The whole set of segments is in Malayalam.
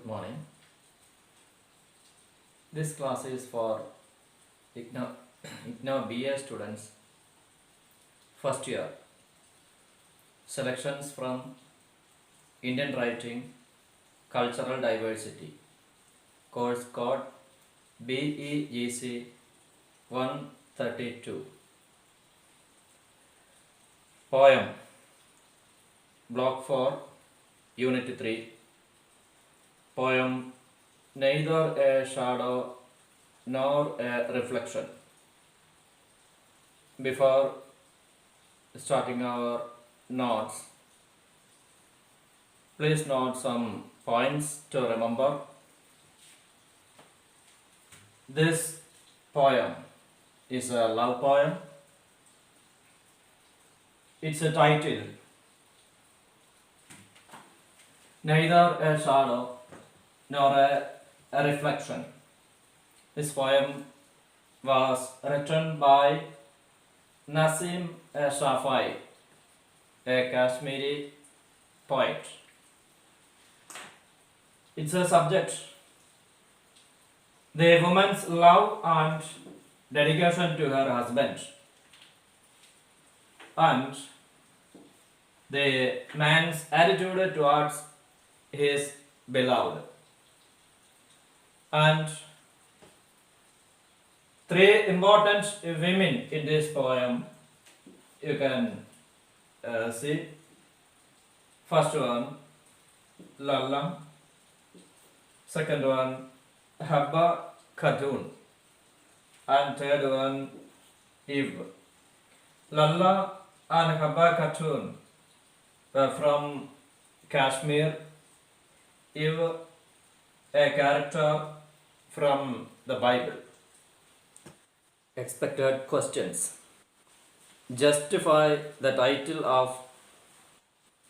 morning. This class is for IGNOU BA students, first year. Selections from Indian Writing, Cultural Diversity, course code BEGC 132. Poem, Block 4, Unit 3. Poem, Neither a Shadow nor a Reflection. Before starting our notes, please note some points to remember. This poem is a love poem. It's a title, Neither a Shadow nor a Reflection. This poem was written by Nasim Shafai, a Kashmiri poet. It's a subject, the woman's love and dedication to her husband, and the man's attitude towards his beloved. And three important women in this poem you can see. First one, Lalla. Second one, Habba Khatun. And third one, Eve. Lalla and Habba Khatun were from Kashmir. Eve, a character from the Bible. Expected questions. Justify the title of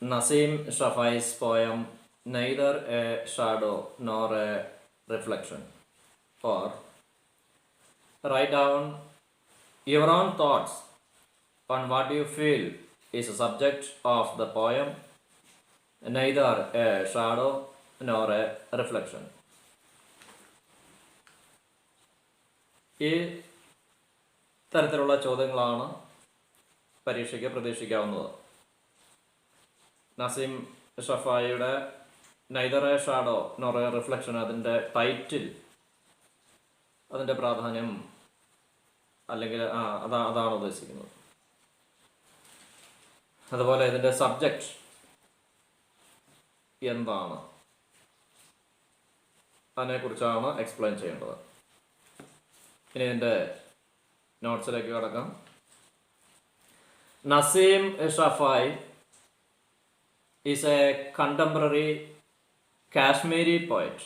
Nasim Shafai's poem, Neither a Shadow nor a Reflection. Or write down your own thoughts on what you feel is the subject of the poem, Neither a Shadow nor a Reflection. ഈ തരത്തിലുള്ള ചോദ്യങ്ങളാണ് പരീക്ഷയ്ക്ക് പ്രതീക്ഷിക്കാവുന്നത്. നസീം ഷഫായിയുടെ neither a shadow nor a reflection, അതിൻ്റെ ടൈറ്റിൽ, അതിൻ്റെ പ്രാധാന്യം, അല്ലെങ്കിൽ അതാണ് ഉദ്ദേശിക്കുന്നത്. അതുപോലെ ഇതിൻ്റെ സബ്ജക്റ്റ് എന്താണ്, അതിനെക്കുറിച്ചാണ് എക്സ്പ്ലെയിൻ ചെയ്യേണ്ടത്. ഇനി ഇതിൻ്റെ നോട്ട്സിലേക്ക് കടക്കാം. Nasim Shafai is a contemporary Kashmiri poet.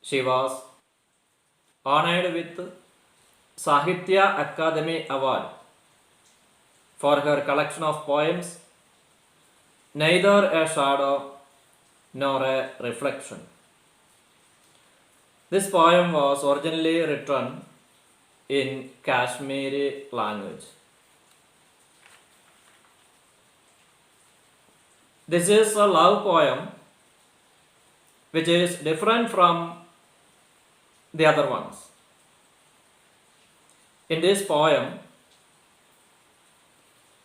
She was honored with Sahitya Akademi Award for her collection of poems, Neither a Shadow nor a Reflection. This poem was originally written in Kashmiri language. This is a love poem which is different from the other ones. In this poem,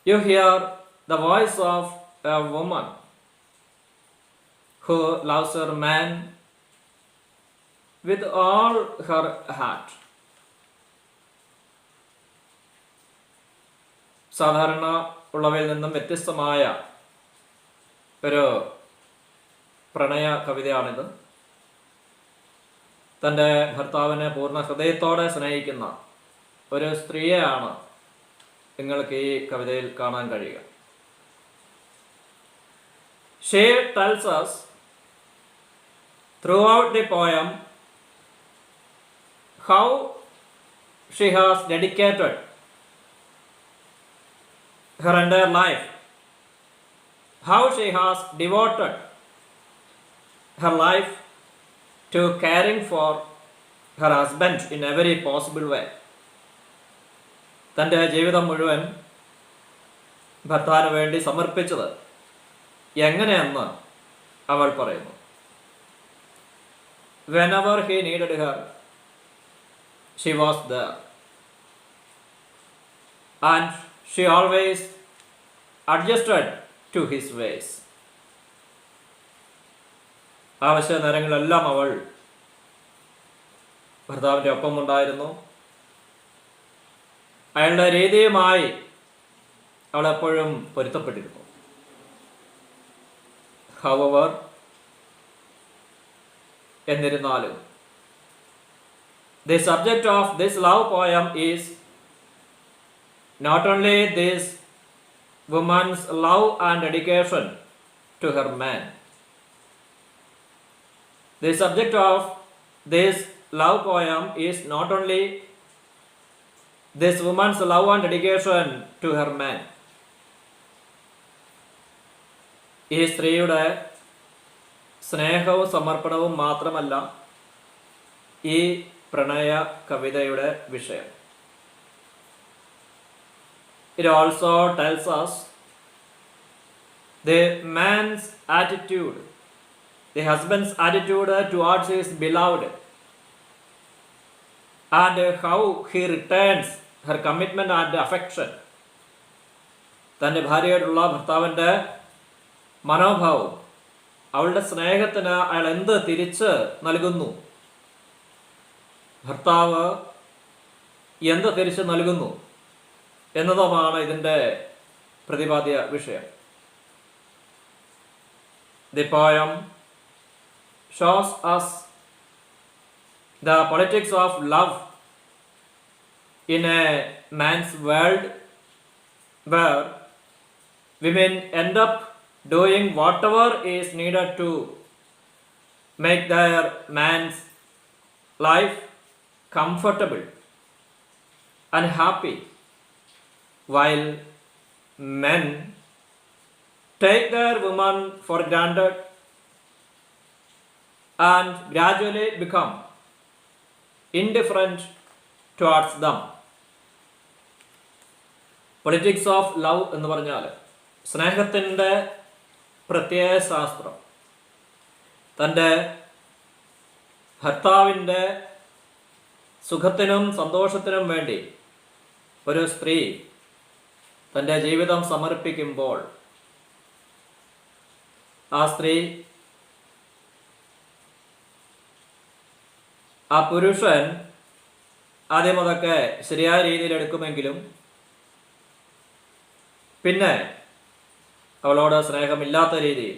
you hear the voice of a woman who loves her man with all her heart. സാധാരണ ഉള്ളവയിൽ നിന്നും വ്യത്യസ്തമായ ഒരു പ്രണയ കവിതയാണിത്. തൻ്റെ ഭർത്താവിനെ പൂർണ്ണ ഹൃദയത്തോടെ സ്നേഹിക്കുന്ന ഒരു സ്ത്രീയെയാണ് നിങ്ങൾക്ക് ഈ കവിതയിൽ കാണാൻ കഴിയുക. She tells us throughout the poem how she has dedicated her entire life, how she has devoted her life to caring for her husband in every possible way. തൻ്റെ ജീവിതം മുഴുവൻ ഭർത്താവിന് വേണ്ടി സമർപ്പിച്ചത് എങ്ങനെയെന്ന് അവൾ പറയുന്നു. whenever he needed her, she was there. And she always adjusted to his ways. ആവശ്യ നേരങ്ങളെല്ലാം അവൾ ഭർത്താവിൻ്റെ ഒപ്പം ഉണ്ടായിരുന്നു. അയാളുടെ രീതിയുമായി അവൾ എപ്പോഴും പൊരുത്തപ്പെട്ടിരുന്നു. However, എന്നിരുന്നാലും, the subject of this love poem is not only this woman's love and dedication to her man. The subject of this love poem is not only this woman's love and dedication to her man. ഈ സ്ത്രീയുടെ സ്നേഹവും സമർപ്പണവും മാത്രമല്ല ഈ പ്രണയ കവിതയുടെ വിഷയം. It also tells us the man's attitude, the husband's attitude towards his beloved, and how he returns her commitment and affection. തൻ്റെ ഭാര്യയോടുള്ള ഭർത്താവിൻ്റെ മനോഭാവം, അവളുടെ സ്നേഹത്തിന് അയാൾ എന്ത് തിരിച്ച് നൽകുന്നു, ഭർത്താവ് എന്ത് തിരിച്ച് നൽകുന്നു എന്നതുമാണ് ഇതിൻ്റെ പ്രതിപാദ്യ വിഷയം. The poem shows us the politics of love in a man's world where women end up doing whatever is needed to make their man's life comfortable and happy, while men take their woman for granted and gradually become indifferent towards them. Politics of love എന്ന് പറഞ്ഞാൽ സ്നേഹത്തിൻ്റെ പ്രത്യയ ശാസ്ത്രം. തൻ്റെ ഭർത്താവിൻ്റെ സുഖത്തിനും സന്തോഷത്തിനും വേണ്ടി ഒരു സ്ത്രീ തൻ്റെ ജീവിതം സമർപ്പിക്കുമ്പോൾ ആ സ്ത്രീ, ആ പുരുഷൻ ആദ്യം അതൊക്കെ ശരിയായ രീതിയിൽ എടുക്കുമെങ്കിലും പിന്നെ അവളോട് സ്നേഹമില്ലാത്ത രീതിയിൽ,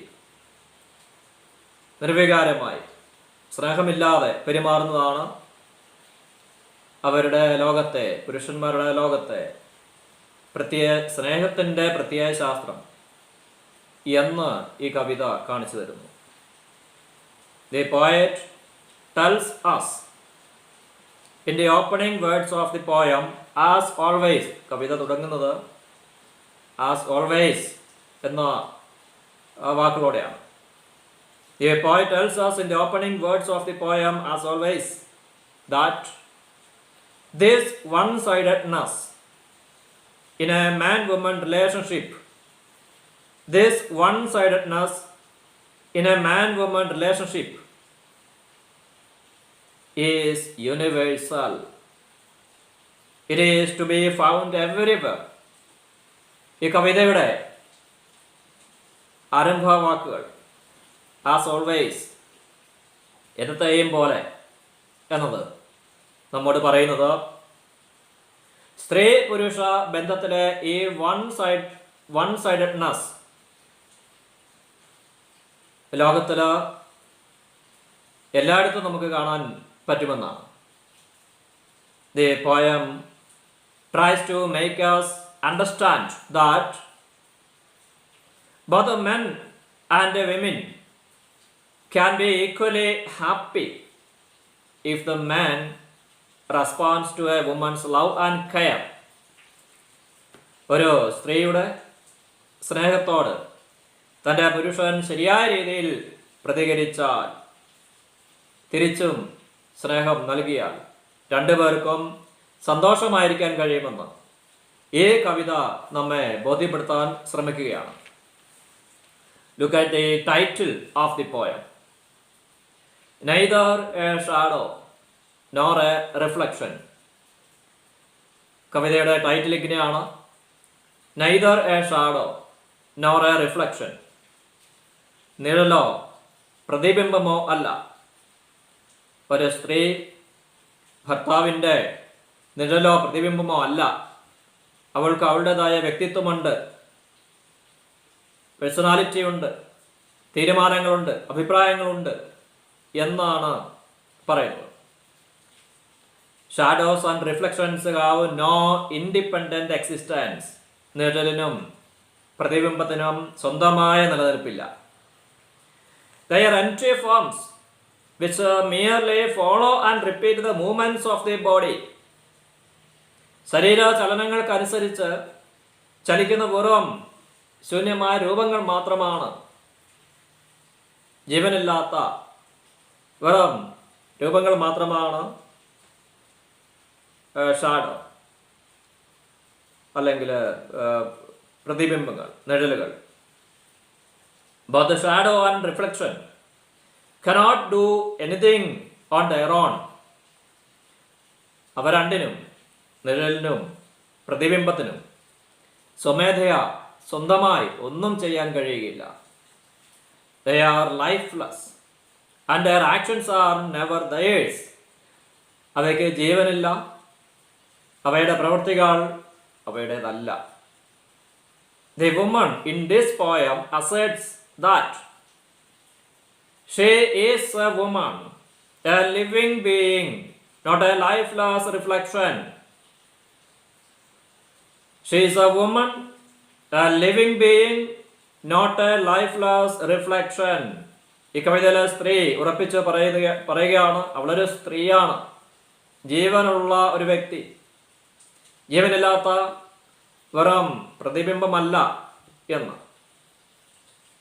നിർവികാരമായി സ്നേഹമില്ലാതെ പെരുമാറുന്നതാണ് അവരുടെ ലോകത്തെ, പുരുഷന്മാരുടെ ലോകത്തെ സ്നേഹത്തിൻ്റെ പ്രത്യയ ശാസ്ത്രം എന്ന് ഈ കവിത കാണിച്ചു തരുന്നു. The poet tells us in the opening words of the poem, as always, കവിത തുടങ്ങുന്നത് as always എന്ന വാക്കുകളോടെയാണ്. The poet tells us in the opening words of the poem, as always, that this one-sidedness in a man-woman relationship, this one-sidedness in a man-woman relationship is universal. It is to be found everywhere. ഈ കവിതയുടെ ആരംഭവാക്കുകൾ ആസ് ഓൾവേസ്, എന്നത്തെയും പോലെ എന്നത് നമ്മോട് പറയുന്നത് സ്ത്രീ പുരുഷ ബന്ധത്തിലെ ഈ വൺ സൈഡഡ്നെസ് ലോകത്തിൽ എല്ലായിടത്തും നമുക്ക് കാണാൻ പറ്റുമെന്നാണ്. The poem tries to make us understand that both the men and the women can be equally happy if the man responds to a woman's love and care. ഒരു സ്ത്രീയുടെ സ്നേഹത്തോട് തൻ്റെ പുരുഷൻ ശരിയായ രീതിയിൽ പ്രതികരിച്ചാൽ, തിരിച്ചും സ്നേഹം നൽകിയാൽ രണ്ടുപേർക്കും സന്തോഷമായിരിക്കാൻ കഴിയുമെന്ന് ഈ കവിത നമ്മെ ബോധ്യപ്പെടുത്താൻ ശ്രമിക്കുകയാണ്. Look at the title of the poem. Neither a shadow nor a reflection. കവിതയുടെ ടൈറ്റിൽ ഇങ്ങനെയാണ്: neither a shadow nor a reflection. നിഴലോ പ്രതിബിംബമോ അല്ല. ഒരു സ്ത്രീ ഭർത്താവിൻ്റെ നിഴലോ പ്രതിബിംബമോ അല്ല. അവൾക്ക് അവളുടേതായ വ്യക്തിത്വമുണ്ട്, പേഴ്സണാലിറ്റി ഉണ്ട്, തീരുമാനങ്ങളുണ്ട്, അഭിപ്രായങ്ങളുണ്ട് എന്നാണ് പറയുന്നത്. Shadows and reflections have no independent existence. നിഴലിനും പ്രതിബിംബത്തിനും സ്വന്തമായ നിലനിൽപ്പില്ല. They are empty forms which merely follow and repeat the movements of the body. ശരീര ചലനങ്ങൾക്കനുസരിച്ച് ചലിക്കുന്ന വെറും ശൂന്യമായ രൂപങ്ങൾ മാത്രമാണ്. ജീവനില്ലാത്ത വെറും രൂപങ്ങൾ മാത്രമാണ് ഷാഡോ അല്ലെങ്കിൽ പ്രതിബിംബങ്ങൾ, നിഴലുകൾ. But the shadow and reflection cannot do anything on their own. അവ രണ്ടിനും, നിഴലിനും പ്രതിബിംബത്തിനും സ്വമേധയാ സ്വന്തമായി ഒന്നും ചെയ്യാൻ കഴിയുകയില്ല. They are lifeless and their actions are never theirs. അവയ്ക്ക് ജീവനില്ല, അവയുടെ പ്രവൃത്തികൾ അവയുടേതല്ല. The woman in this poem asserts that she is a woman, a living being, not a lifeless reflection. She is a woman, a living being, not a lifeless reflection. ഈ കവിതയിലെ സ്ത്രീ ഉറപ്പിച്ച് പറയുകയാണ്, അവളൊരു സ്ത്രീയാണ്, ജീവനുള്ള ഒരു വ്യക്തി, ജീവനില്ലാത്ത വെറും പ്രതിബിംബമല്ല എന്ന്.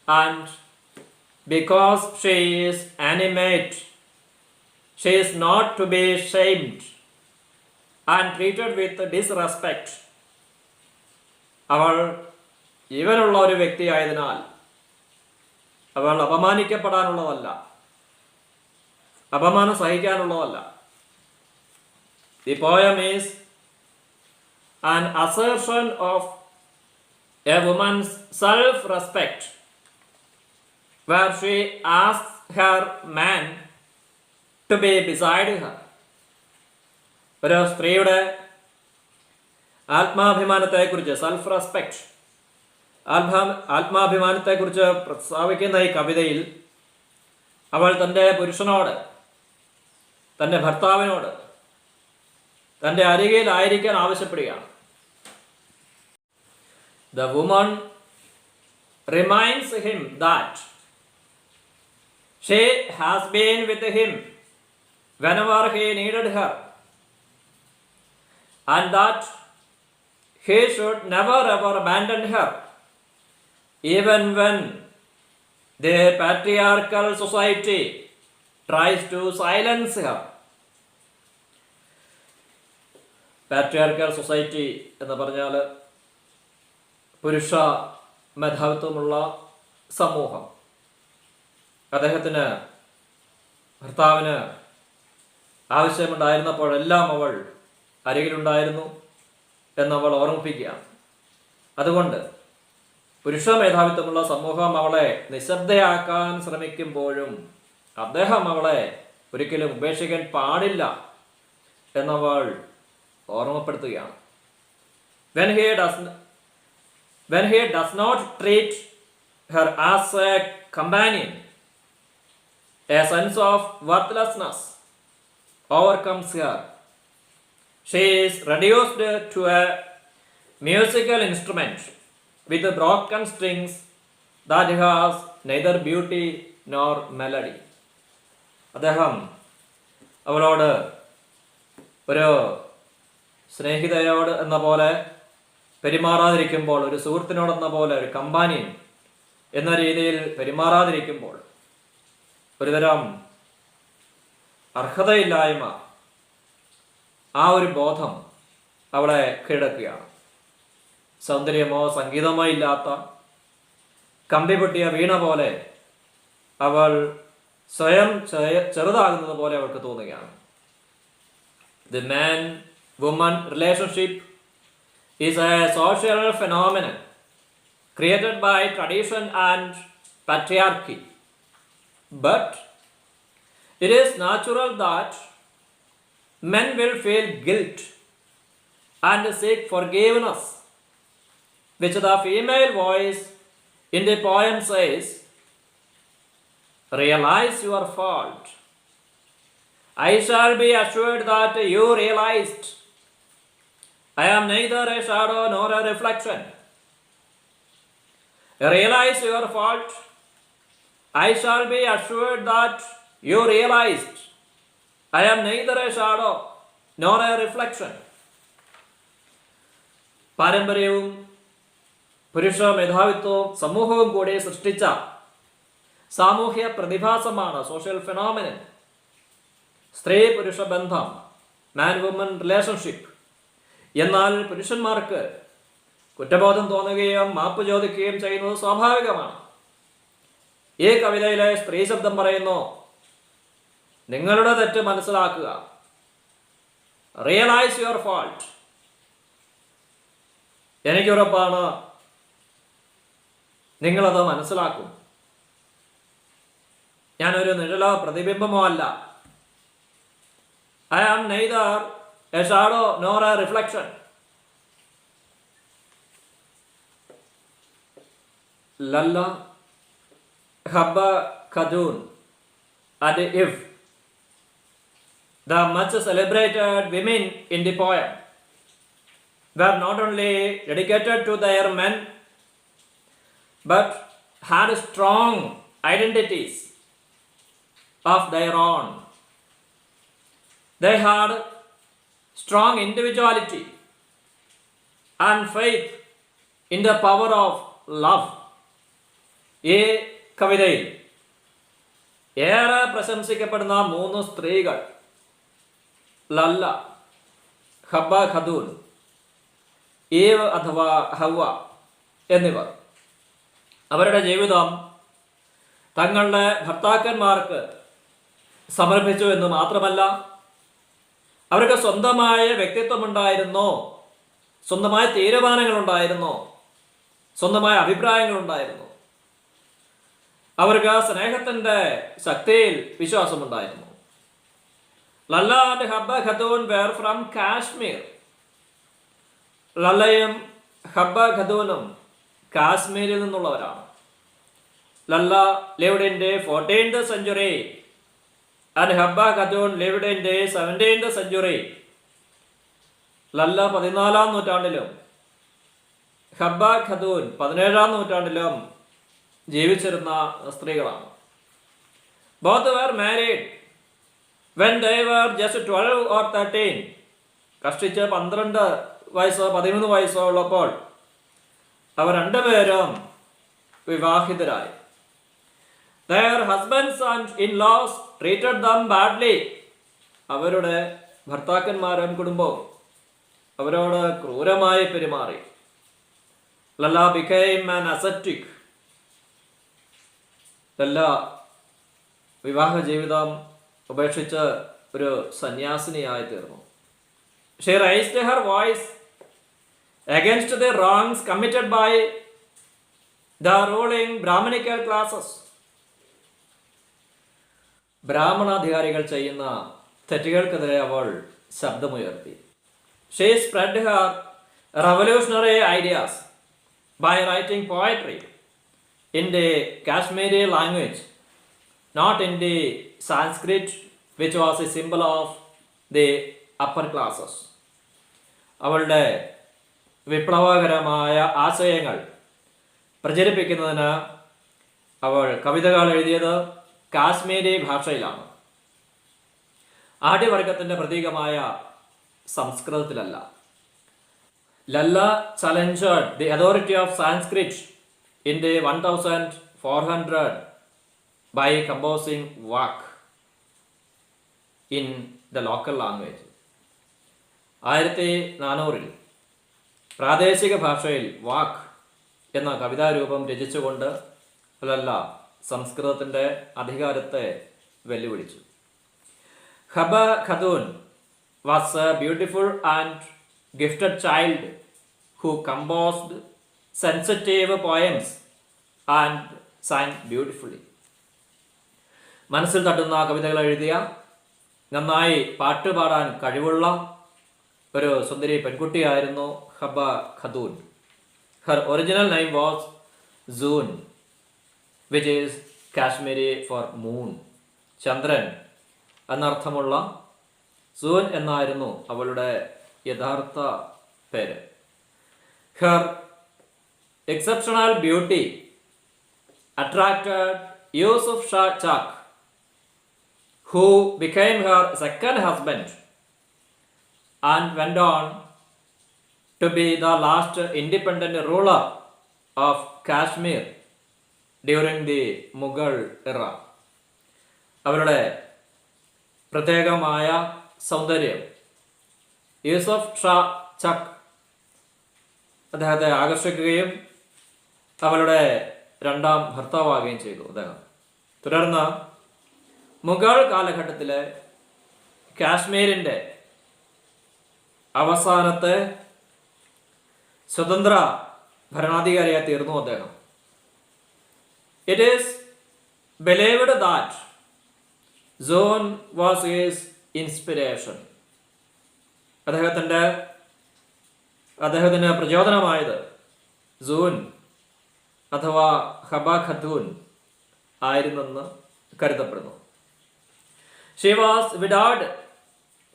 And because she is animate, she is not to be shamed and treated with disrespect. അവൾ ജീവനുള്ള ഒരു വ്യക്തിയായതിനാൽ അവൾ അപമാനിക്കപ്പെടാനുള്ളതല്ല, അപമാനം സഹിക്കാനുള്ളതല്ല. The poem is an assertion of a woman's self-respect, where she asks her man to be beside her. ഒരു സ്ത്രീയുടെ ആത്മാഭിമാനത്തെക്കുറിച്ച്, സെൽഫ് റെസ്പെക്ട്, ആത്മാഭിമാനത്തെക്കുറിച്ച് പ്രസ്താവിക്കുന്ന ഈ കവിതയിൽ അവൾ തൻ്റെ പുരുഷനോട്, തൻ്റെ ഭർത്താവിനോട് തൻ്റെ അരികിലായിരിക്കാൻ ആവശ്യപ്പെടുകയാണ്. The woman reminds him that she has been with him whenever he needed her, and that he should never ever abandon her, even when the patriarchal society tries to silence her. Patriarchal society എന്ന് പറഞ്ഞാൽ പുരുഷ മേധാവിത്വമുള്ള സമൂഹം. അദ്ദേഹത്തിന്, ഭർത്താവിന് ആവശ്യമുണ്ടായിരുന്നപ്പോഴെല്ലാം അവൾ അരികിലുണ്ടായിരുന്നു എന്നവൾ ഓർമ്മിപ്പിക്കുകയാണ്. അതുകൊണ്ട് പുരുഷ മേധാവിത്വമുള്ള സമൂഹം അവളെ നിശബ്ദയാക്കാൻ ശ്രമിക്കുമ്പോഴും അദ്ദേഹം അവളെ ഒരിക്കലും ഉപേക്ഷിക്കാൻ പാടില്ല എന്നവൾ ഓർമ്മപ്പെടുത്തുകയാണ്. When he does not treat her as a companion, a sense of worthlessness overcomes her. She is reduced to a musical instrument with broken strings that has neither beauty nor melody. അദ്ദേഹം അവളോട് ഒരു സ്നേഹിതയോട് എന്ന പോലെ പെരുമാറാതിരിക്കുമ്പോൾ, ഒരു സുഹൃത്തിനോടെന്ന പോലെ, ഒരു കമ്പാനിയൻ എന്ന രീതിയിൽ പെരുമാറാതിരിക്കുമ്പോൾ ഒരുതരം അർഹതയില്ലായ്മ, ആ ഒരു ബോധം അവളെ കീഴടക്കുകയാണ്. സൗന്ദര്യമോ സംഗീതമോ ഇല്ലാത്ത കമ്പി പൊട്ടിയ വീണ പോലെ അവൾ സ്വയം ചെറുതാകുന്നത് പോലെ അവൾക്ക് തോന്നുകയാണ്. The man-woman relationship is a social phenomenon created by tradition and patriarchy. But it is natural that men will feel guilt and seek forgiveness, which the female voice in the poem says, "Realize your fault. I shall be assured that you realized. I am neither a shadow nor a reflection. Realize your fault. I shall be assured that you realized. I am neither a shadow nor a reflection." പാരമ്പര്യവും പുരുഷ മേധാവിത്വവും സമൂഹവും കൂടി സൃഷ്ടിച്ച സാമൂഹ്യ പ്രതിഭാസമാണ് സോഷ്യൽ ഫെനോമിനൻ. സ്ത്രീ പുരുഷ ബന്ധം, മാൻ വുമൻ റിലേഷൻഷിപ്പ്. എന്നാൽ പുരുഷന്മാർക്ക് കുറ്റബോധം തോന്നുകയും മാപ്പ് ചോദിക്കുകയും ചെയ്യുന്നത് സ്വാഭാവികമാണ്. ഈ കവിതയിലെ സ്ത്രീ ശബ്ദം പറയുന്നു, നിങ്ങളുടെ തെറ്റ് മനസ്സിലാക്കുക. Realise your fault. എനിക്കുറപ്പാണ് നിങ്ങളത് മനസ്സിലാക്കും. ഞാനൊരു നിഴലോ പ്രതിബിംബമോ അല്ല. I am neither a shadow nor a reflection. Lalla, Habba Khadun and Eve, the much celebrated women in the poem, were not only dedicated to their men but had strong identities of their own. They had strong individuality and faith in the power of love. ഈ കവിതയിൽ ഏറെ പ്രശംസിക്കപ്പെടുന്ന 3 സ്ത്രീകൾ, ലല്ല, ഹബ്ബ ഖദൂൻ, ഈവ് അഥവാ ഹവ്വ എന്നിവർ അവരുടെ ജീവിതം തങ്ങളുടെ ഭർത്താക്കന്മാർക്ക് സമർപ്പിച്ചു എന്ന് മാത്രമല്ല, അവർക്ക് സ്വന്തമായ വ്യക്തിത്വമുണ്ടായിരുന്നു, സ്വന്തമായ തീരുമാനങ്ങളുണ്ടായിരുന്നു, സ്വന്തമായ അഭിപ്രായങ്ങളുണ്ടായിരുന്നു. അവർക്ക് സ്നേഹത്തിൻ്റെ ശക്തിയിൽ വിശ്വാസമുണ്ടായിരുന്നു. Lalla and ഹബ്ബ ഖദൂൻ where from Kashmir. ലല്ലയും ഹബ്ബ ഖദൂനും കാശ്മീരിൽ നിന്നുള്ളവരാണ്. Lalla lived in the 14th century and Habba Khadun lived in the 17th century. Lalla 14-ാം നൂറ്റാണ്ടിലും ഹബ്ബ ഖദൂൻ 17-ാം നൂറ്റാണ്ടിലും ജീവിച്ചിരുന്ന സ്ത്രീകളാണ്. Both were married when they were just 12 or 13. കഷ്ടിച്ച് 12 വയസ്സോ 13 വയസ്സോ ഉള്ളപ്പോൾ അവർ രണ്ടുപേരും വിവാഹിതരായി. Their husbands and in-laws treated them badly. അവരുടെ ഭർത്താക്കന്മാരും കുടുംബവും അവരോട് ക്രൂരമായി പെരുമാറി. Lalla became an ascetic. Lalla വിവാഹ ജീവിതം ഉപേക്ഷിച്ച് ഒരു സന്യാസിനിയായി തീർന്നു. She raised her voice against the wrongs committed by the ruling Brahminical classes. ബ്രാഹ്മണാധികാരികൾ ചെയ്യുന്ന തെറ്റുകൾക്കെതിരെ അവൾ ശബ്ദമുയർത്തി. She spread her revolutionary ideas by writing poetry in the Kashmiri language, not in the Sanskrit, which was a symbol of the upper classes. അവളുടെ വിപ്ലവകരമായ ആശയങ്ങൾ പ്രചരിപ്പിക്കുന്നതിന് അവൾ കവിതകൾ എഴുതിയത് കാശ്മീരി ഭാഷയിലാണ്. ആഢ്യവർഗത്തിൻ്റെ പ്രതീകമായ സംസ്കൃതത്തിലല്ല. Lalla challenged the authority of Sanskrit in the 1400 by composing work in the local language. 1400 പ്രാദേശിക ഭാഷയിൽ വാക്ക് എന്ന കവിതാരൂപം രചിച്ചുകൊണ്ട് ലല്ല സംസ്കൃതത്തിൻ്റെ അധികാരത്തെ വെല്ലുവിളിച്ചു. Habba Khatoon was a beautiful and gifted child who composed sensitive poems and sang beautifully. മനസ്സിൽ തട്ടുന്ന കവിതകൾ എഴുതിയ, നന്നായി പാട്ടുപാടാൻ കഴിവുള്ള ഒരു സുന്ദരി പെൺകുട്ടിയായിരുന്നു Habba Khatoon. Her original name was Zoon, which is Kashmiri for moon, ചന്ദ്രൻ എന്നർത്ഥമുള്ള സൂൻ എന്നായിരുന്നു അവളുടെ യഥാർത്ഥ പേര്. Her exceptional beauty attracted Yusuf Shah Chak, who became her second husband and went on to be the last independent ruler of Kashmir during the Mughal era. അവരുടെ പ്രത്യേകമായ സൗന്ദര്യം യൂസഫ് ഷാ ചക് അദ്ദേഹത്തെ ആകർഷിക്കുകയും അവളുടെ രണ്ടാം ഭർത്താവാകുകയും ചെയ്തു അദ്ദേഹം. തുടർന്ന് മുഗൾ കാലഘട്ടത്തിലെ കാശ്മീരിൻ്റെ അവസാനത്തെ സ്വതന്ത്ര ഭരണാധികാരിയായി തീർന്നു അദ്ദേഹം. It is believed that Zoon was his inspiration. അദ്ദേഹത്തിന് പ്രചോദനമായത് സൂൻ അഥവാ ഹബ ഖദൂൻ ആയിരുന്നെന്ന് കരുതപ്പെടുന്നു. She was widowed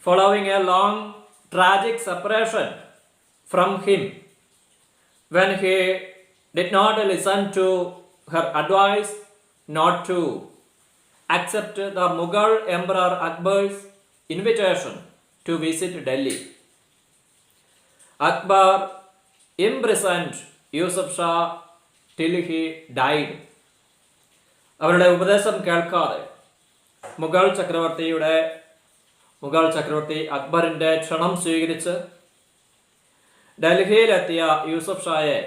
following a long tragic separation from him when he did not listen to her advice not to accept the Mughal Emperor Akbar's invitation to visit Delhi. Akbar imprisoned Yusuf Shah till he died. അവരുടെ ഉപദേശം കേൾക്കാതെ മുഗൾ ചക്രവർത്തി അക്ബറിൻ്റെ ക്ഷണം സ്വീകരിച്ച് ഡൽഹിയിലെത്തിയ യൂസഫ് ഷായെ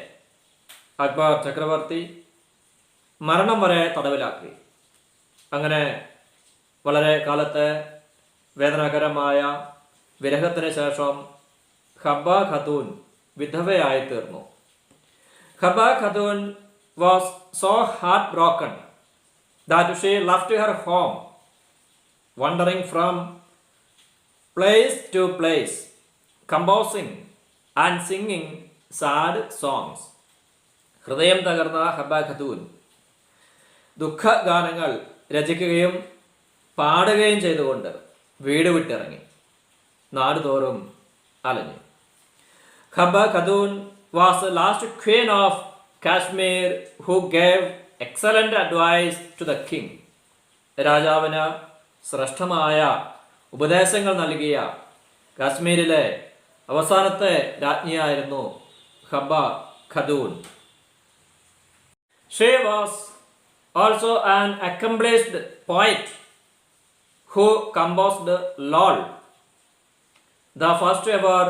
അക്ബർ ചക്രവർത്തി മരണം വരെ തടവിലാക്കി. അങ്ങനെ വളരെ കാലത്തെ വേദനാകരമായ വിരഹത്തിന് ശേഷം ഹബ ഖദൂൻ വിധവയായി തീർന്നു. ഹബ ഖദൂൻ was so heartbroken that she left her home, wandering from place to place, composing and singing sad songs. ഹൃദയം തകർന്ന ഹബ ഖദൂൻ ദുഃഖഗാനങ്ങൾ രചിക്കുകയും പാടുകയും ചെയ്തുകൊണ്ട് വീട് വിട്ടിറങ്ങി നാടുതോറും അലഞ്ഞു. ഹബ ഖദൂൻ was the last queen of Kashmir who gave excellent advice to the king. രാജാവിന് ശ്രേഷ്ഠമായ ഉപദേശങ്ങൾ നൽകിയ കാശ്മീരിലെ അവസാനത്തെ രാജ്ഞിയായിരുന്നു ഹബ ഖദൂൻ. She was also an accomplished poet who composed Lol, the first ever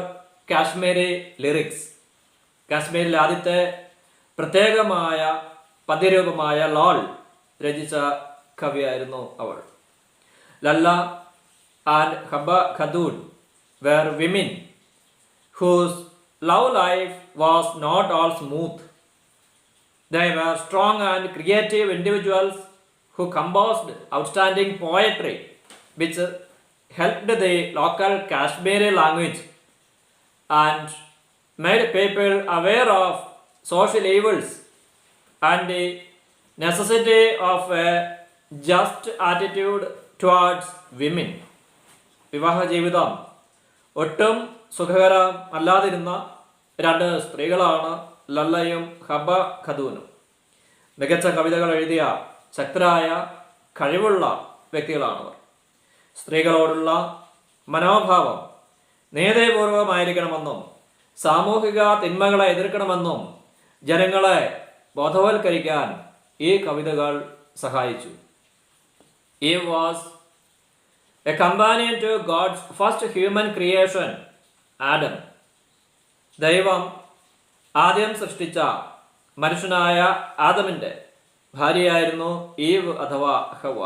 Kashmiri lyrics. കാശ്മീരിലെ ആദ്യത്തെ പ്രത്യേകമായ പദ്യരൂപമായ ലോൾ രചിച്ച കവിയായിരുന്നു അവൾ. Lalla and ഹബ ഖദൂൻ were women whose love life was not all smooth. They were strong and creative individuals who composed outstanding poetry which helped the local Kashmiri language and made people aware of social evils and the necessity of a just attitude towards women. വിവാഹ ജീവിതം ഒട്ടും സുഖകരം അല്ലാതിരുന്ന രണ്ട് സ്ത്രീകളാണ് ലല്ലയും ഹബ ഖദൂനും. മികച്ച കവിതകൾ എഴുതിയ ശക്തരായ കഴിവുള്ള വ്യക്തികളാണവർ. സ്ത്രീകളോടുള്ള മനോഭാവം നീതിപൂർവമായിരിക്കണമെന്നും സാമൂഹിക തിന്മകളെ എതിർക്കണമെന്നും ജനങ്ങളെ ബോധവൽക്കരിക്കാൻ ഈ കവിതകൾ സഹായിച്ചു. Eve was a companion to God's first human creation, Adam. ദൈവം ആദ്യം സൃഷ്ടിച്ച മനുഷ്യനായ ആദമിൻ്റെ ഭാര്യയായിരുന്നു ഈവ് അഥവാ ഹവ്വ.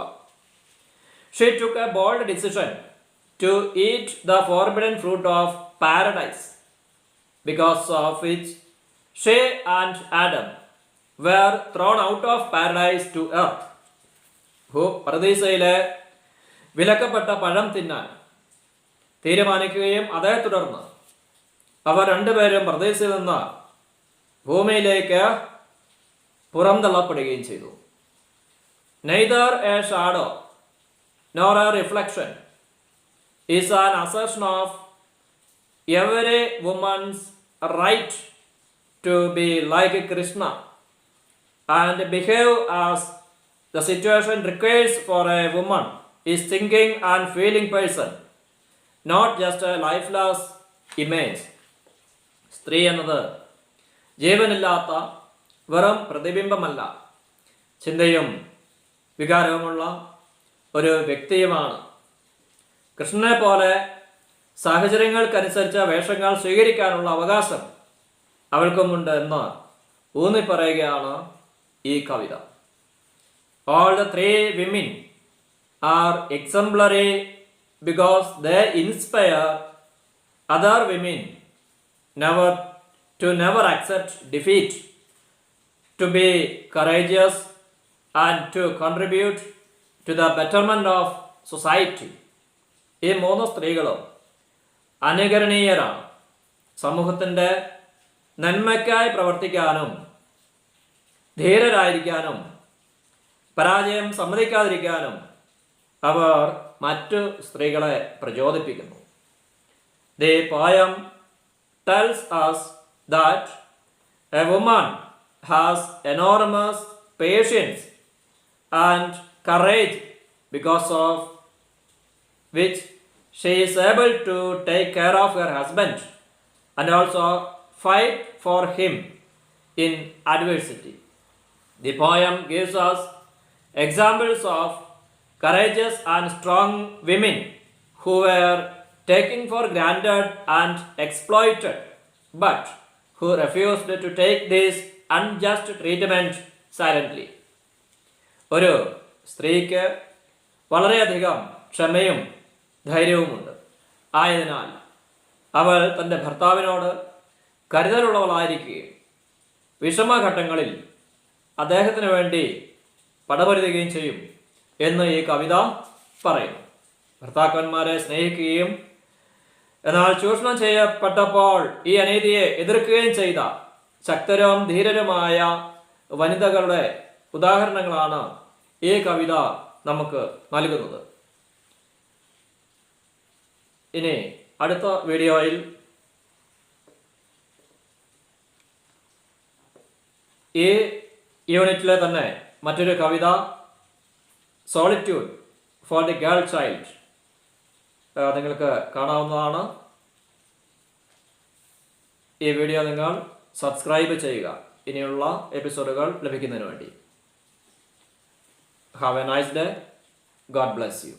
she took a bold decision to eat the forbidden fruit of paradise, because of which she and Adam were thrown out of paradise to earth. പരദീസയിലെ വിലക്കപ്പെട്ട പഴം തിന്നാൻ തീരുമാനിക്കുകയും അതേ തുടർന്ന് അവർ രണ്ടുപേരും പരദീസയിൽ നിന്ന് ഭൂമിയിലേക്ക് പുറന്തള്ളപ്പെടുകയും ചെയ്തു. Neither a shadow nor a reflection is an assertion of every woman's right to be like Krishna and behave as the situation requires for a woman is thinking and feeling person, not just a lifeless image. സ്ത്രീ എന്നത് ജീവനില്ലാത്ത വെറും പ്രതിബിംബമല്ല, ചിന്തയും വികാരവുമുള്ള ഒരു വ്യക്തിയുമാണ്. കൃഷ്ണനെ പോലെ സാഹചര്യങ്ങൾക്കനുസരിച്ച വേഷങ്ങൾ സ്വീകരിക്കാനുള്ള അവകാശം അവൾക്കുമുണ്ട് എന്ന് ഊന്നിപ്പറയുകയാണ് ഈ കവിത. All the three women are exemplary because they inspire other women never accept defeat, to be courageous and to contribute to the betterment of society. ഈ മൂന്ന് സ്ത്രീകളും അനുകരണീയരാണ്. സമൂഹത്തിൻ്റെ നന്മയ്ക്കായി പ്രവർത്തിക്കാനും ധീരരായിരിക്കാനും പരാജയം സമ്മതിക്കാതിരിക്കാനും അവർ മറ്റു സ്ത്രീകളെ പ്രചോദിപ്പിക്കുന്നു. The poem tells us that a woman has enormous patience and courage, because of which she is able to take care of her husband and also fight for him in adversity. The poem gives us examples of courageous and strong women who were taken for granted and exploited, but who refused to take this unjust treatment silently. ഒരു സ്ത്രീക്ക് വളരെയധികം ക്ഷമയും ധൈര്യവുമുണ്ട്. ആയതിനാൽ അവൾ തൻ്റെ ഭർത്താവിനോട് കരുതലുള്ളവളായിരിക്കുകയും വിഷമഘട്ടങ്ങളിൽ അദ്ദേഹത്തിന് വേണ്ടി പടപൊരുതുകയും ചെയ്യും എന്ന് ഈ കവിത പറയുന്നു. ഭർത്താക്കന്മാരെ സ്നേഹിക്കുകയും എന്നാൽ ചൂഷണം ചെയ്യപ്പെട്ടപ്പോൾ ഈ അനീതിയെ എതിർക്കുകയും ചെയ്ത ശക്തരും ധീരരുമായ വനിതകളുടെ ഉദാഹരണങ്ങളാണ് ഈ കവിത നമുക്ക് നൽകുന്നത്. ഇനി അടുത്ത വീഡിയോയിൽ ഈ യൂണിറ്റിലെ തന്നെ മറ്റൊരു കവിത solitude for the girl child നിങ്ങൾക്ക് കാണാവുന്നതാണ്. ഈ വീഡിയോ നിങ്ങൾ സബ്സ്ക്രൈബ് ചെയ്യുക ഇനിയുള്ള എപ്പിസോഡുകൾ ലഭിക്കുന്നതിന് വേണ്ടി. Have A nice day. God bless you.